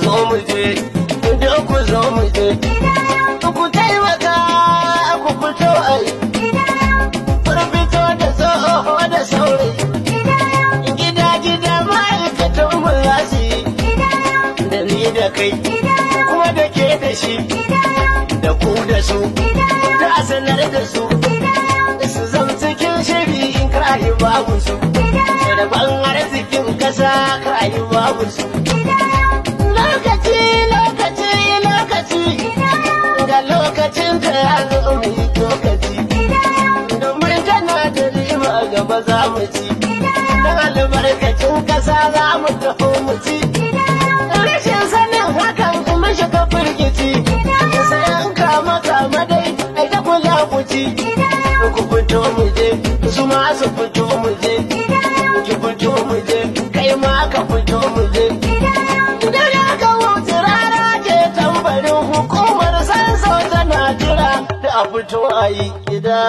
zo mu je, duk ku zo mu je. Ku taimaka ku fito ai, fito da tsoho da saurayi. Gida ma'aikatan mu za su yi, da ni da kai, kuma da ke da shi, da ku da su, da sanar da su. Su zam cikin shiri in karayi babu su, da ban arzikin kasa karayi babu su. Lokaci, ga lokacin ka ya zo mu yi lokaci, domin tana da riba gaba za mu ci, don albarkacin kasa za mu taho mu ci. Rashin sanin hakan kuma shiga firgici, sai an kama dai ai ta kula ku ci. Ku fito mu je, su ma su fito mu je, ki fito mu je, kai ma ka fito mu je. Dare ka wuce rana ce tambarin hukumar sanso tana jira da a fito a yi gida.